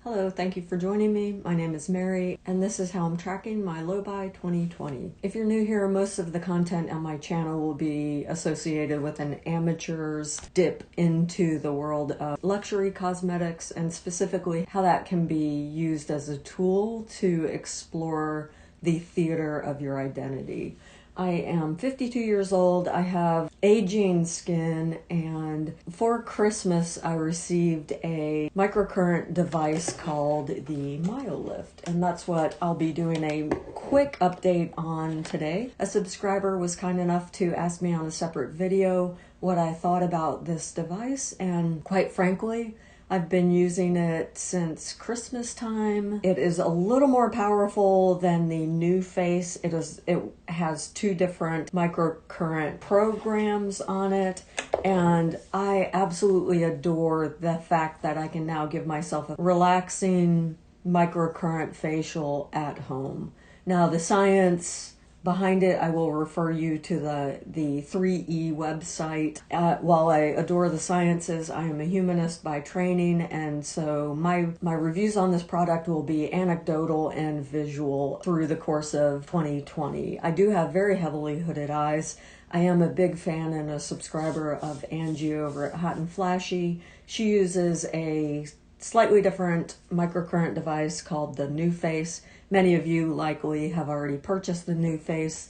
Hello, thank you for joining me. My name is Mary, and this is how I'm tracking my low-buy 2020. If you're new here, most of the content on my channel will be associated with an amateur's dip into the world of luxury cosmetics, and specifically how that can be used as a tool to explore the theater of your identity. I am 52 years old, I have aging skin, and for Christmas I received a microcurrent device called the MyoLift, and that's what I'll be doing a quick update on today. A subscriber was kind enough to ask me on a separate video what I thought about this device, and quite frankly, I've been using it since Christmas time. It is a little more powerful than the NuFace. It has two different microcurrent programs on it, and I absolutely adore the fact that I can now give myself a relaxing microcurrent facial at home. Now, the science behind it, I will refer you to the 3E website. While I adore the sciences, I am a humanist by training, and so my reviews on this product will be anecdotal and visual through the course of 2020. I do have very heavily hooded eyes. I am a big fan and a subscriber of Angie over at Hot and Flashy. She uses a slightly different microcurrent device called the NuFace. Many of you likely have already purchased the NuFace.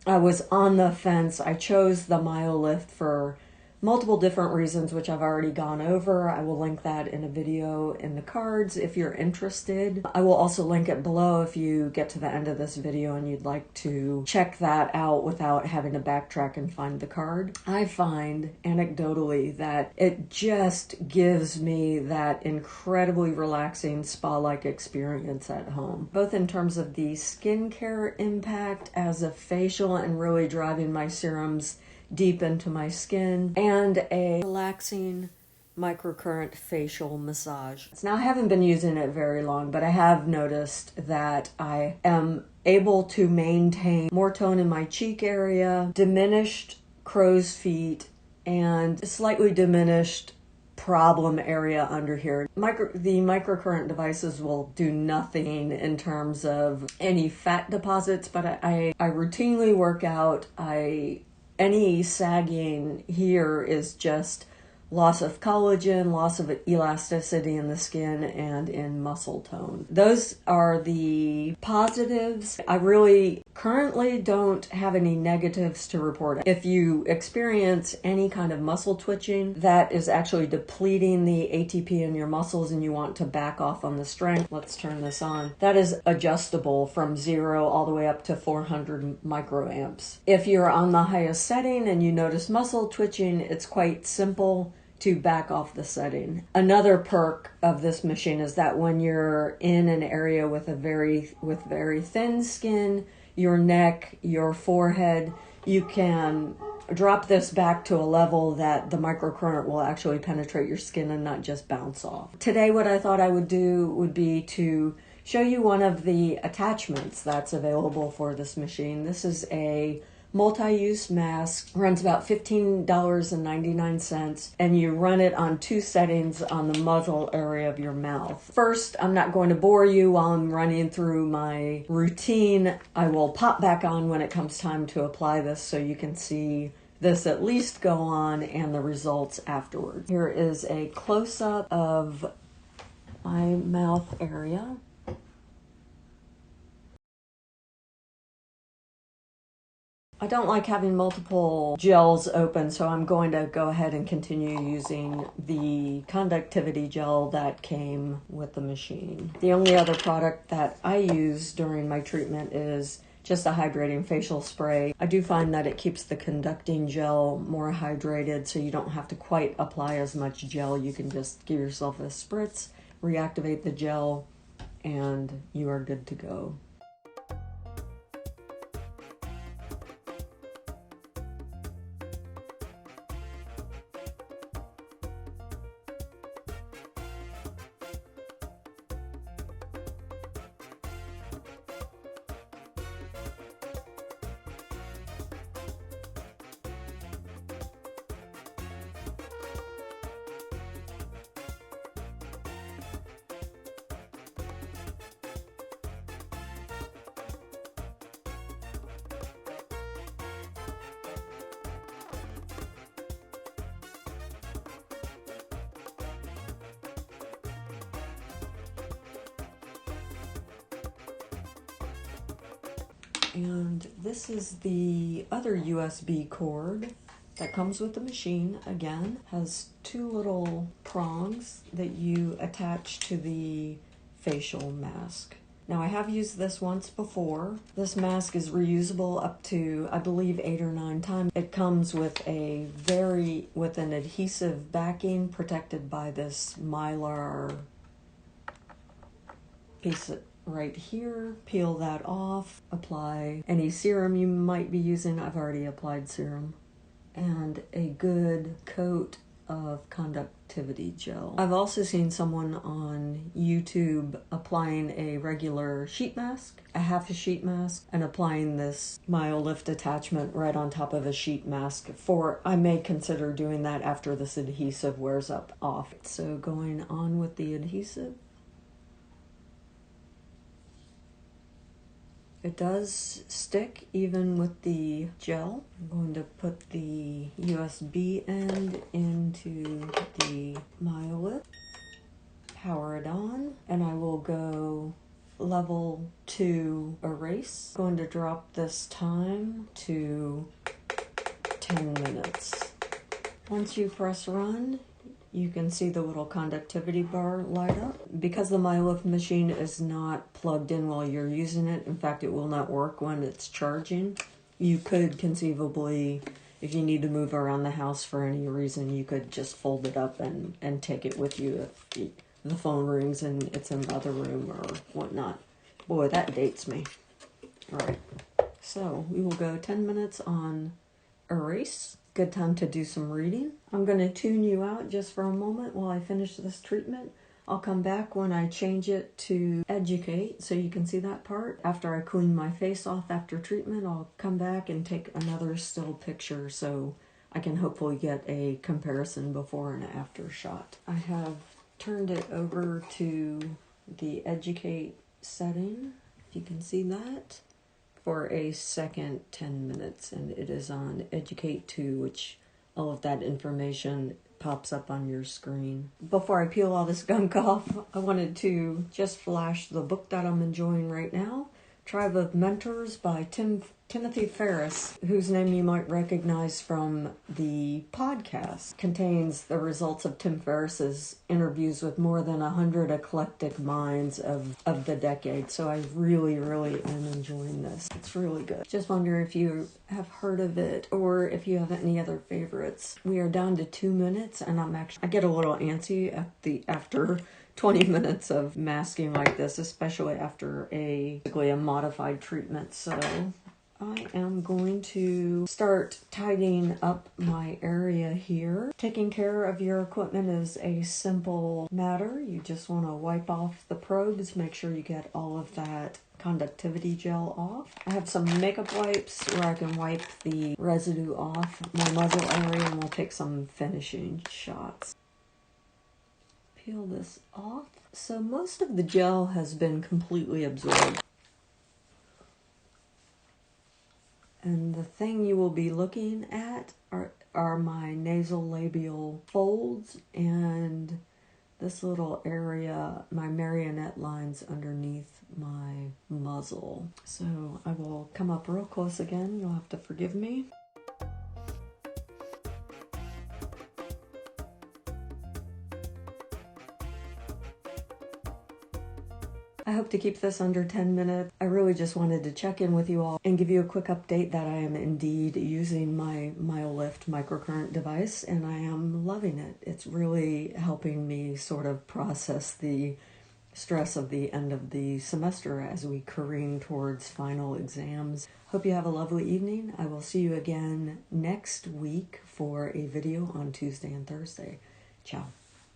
I was on the fence. I chose the MyoLift for multiple different reasons, which I've already gone over. I will link that in a video in the cards if you're interested. I will also link it below if you get to the end of this video and you'd like to check that out without having to backtrack and find the card. I find anecdotally that it just gives me that incredibly relaxing spa-like experience at home, both in terms of the skincare impact as a facial and really driving my serums deep into my skin, and a relaxing microcurrent facial massage. Now, I haven't been using it very long, but I have noticed that I am able to maintain more tone in my cheek area, diminished crow's feet, and slightly diminished problem area under here. The microcurrent devices will do nothing in terms of any fat deposits, but I routinely work out. Any sagging here is just loss of collagen, loss of elasticity in the skin, and in muscle tone. Those are the positives. I really currently don't have any negatives to report. If you experience any kind of muscle twitching, that is actually depleting the ATP in your muscles and you want to back off on the strength. Let's turn this on. That is adjustable from 0 all the way up to 400 microamps. If you're on the highest setting and you notice muscle twitching, it's quite simple to back off the setting. Another perk of this machine is that when you're in an area with very thin skin, your neck, your forehead, you can drop this back to a level that the microcurrent will actually penetrate your skin and not just bounce off. Today, what I thought I would do would be to show you one of the attachments that's available for this machine. This is a multi-use mask, runs about $15.99, and you run it on 2 settings on the muzzle area of your mouth. First, I'm not going to bore you while I'm running through my routine. I will pop back on when it comes time to apply this so you can see this at least go on and the results afterwards. Here is a close-up of my mouth area. I don't like having multiple gels open, so I'm going to go ahead and continue using the conductivity gel that came with the machine. The only other product that I use during my treatment is just a hydrating facial spray. I do find that it keeps the conducting gel more hydrated, so you don't have to quite apply as much gel. You can just give yourself a spritz, reactivate the gel, and you are good to go. And this is the other USB cord that comes with the machine. Again, has two little prongs that you attach to the facial mask. Now I have used this once before. This mask is reusable up to, I believe, 8 or 9 times. It comes with with an adhesive backing protected by this mylar piece right here. Peel that off, apply any serum you might be using. I've already applied serum. And a good coat of conductivity gel. I've also seen someone on YouTube applying a regular sheet mask, a half a sheet mask, and applying this MyoLift attachment right on top of a sheet mask. I may consider doing that after this adhesive wears off. So going on with the adhesive. It does stick even with the gel. I'm going to put the USB end into the MyoLift, power it on, and I will go level 2 erase. I'm going to drop this time to 10 minutes. Once you press run, you can see the little conductivity bar light up. Because the MyoLift machine is not plugged in while you're using it, in fact it will not work when it's charging, you could conceivably, if you need to move around the house for any reason, you could just fold it up and take it with you if the phone rings and it's in the other room or whatnot. Boy, that dates me. Alright, so we will go 10 minutes on erase. Good time to do some reading. I'm going to tune you out just for a moment while I finish this treatment. I'll come back when I change it to educate so you can see that part. After I clean my face off after treatment, I'll come back and take another still picture so I can hopefully get a comparison before and after shot. I have turned it over to the educate setting, if you can see that, for a second 10 minutes, and it is on Educate 2, which all of that information pops up on your screen. Before I peel all this gunk off, I wanted to just flash the book that I'm enjoying right now, Tribe of Mentors by Timothy Ferriss, whose name you might recognize from the podcast. Contains the results of Tim Ferriss's interviews with more than 100 eclectic minds of the decade. So I really am enjoying this. It's really good. Just wonder if you have heard of it or if you have any other favorites. We are down to 2 minutes, and I get a little antsy after 20 minutes of masking like this, especially after basically a modified treatment. So I am going to start tidying up my area here. Taking care of your equipment is a simple matter. You just want to wipe off the probes, make sure you get all of that conductivity gel off. I have some makeup wipes where I can wipe the residue off my muzzle area, and we'll take some finishing shots. Peel this off. So most of the gel has been completely absorbed. And the thing you will be looking at are my nasolabial folds and this little area, my marionette lines underneath my muzzle. So I will come up real close again. You'll have to forgive me. I hope to keep this under 10 minutes. I really just wanted to check in with you all and give you a quick update that I am indeed using my MyoLift microcurrent device, and I am loving it. It's really helping me sort of process the stress of the end of the semester as we careen towards final exams. Hope you have a lovely evening. I will see you again next week for a video on Tuesday and Thursday. Ciao.